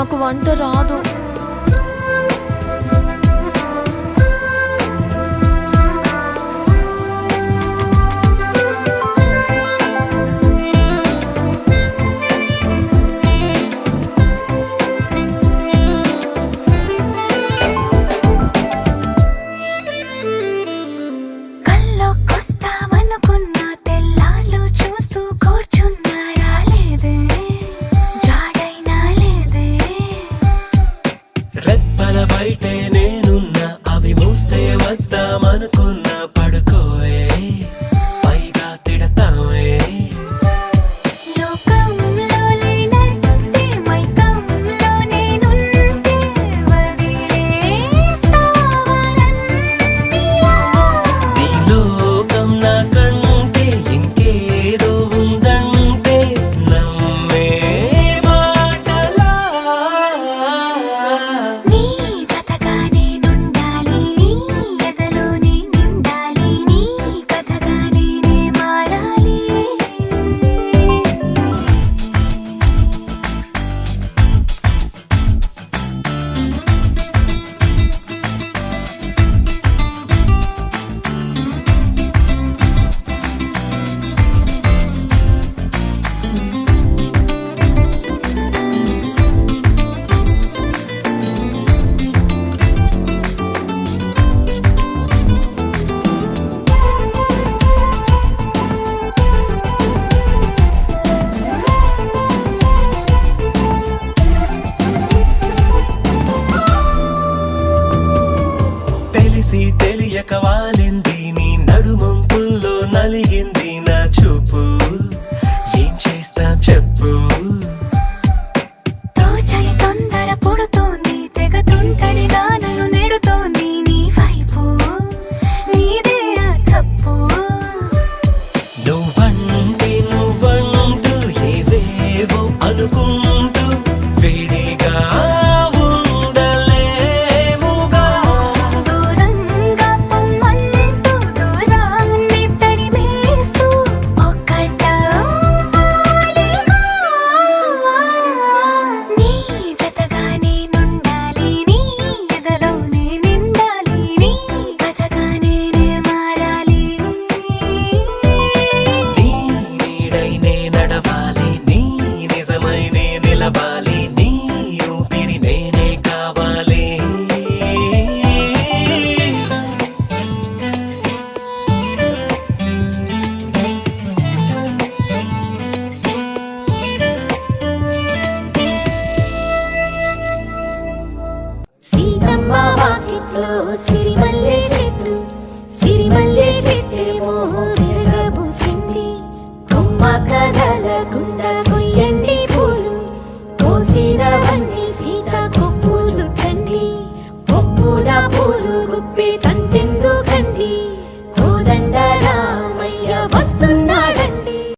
నాకు వంట రాదు. బయటే నేనున్నా అవి మూస్తే వద్దామనుకున్నా పడుకోవే పైగా తిడతావే. లోకంలో లేనట్టే మైకంలో నేనుంటే వదిలేస్తావా నన్నిలా? నీ లోకం నాకంటే ఇంకేదో ఉందంటే నమ్మే మాటలా. నీ జతగా నేనుండాలి, నీ ఎదలో నేనుండాలి, నీ కథగా నేనే మారాలి. తెలిసి తెలియక వాలింది నీ నడుమంపుల్లో నలిగింది నా చూపు. ఏం చేస్తాం చెప్పు? తోచని తొందర పుడుతోంది, తెగ తుంటరిగా నన్ను నెడుతోంది నీ వైపు. నీదే ఆ తప్పు. నువ్వంటూ ఏవేవో అనుకుంటూ వేడిగా ఉండలేముగా. దూరంగా పొమ్మంటూ దూరాన్ని తరిమేస్తూ ఒక్కటవ్వాలిగా. నీ జతగా నేనుండాలి, నీ ఎదలో నేనుండాలి, నీ కథగా నేనే మారాలి. నీ నీడై నే నడవాలి, నీ నిజమై నే నిలవాలి, నీ ఊపిరి నేనే కావాలి. సీతమ్మ వాకిట్లో సిరిమల్లె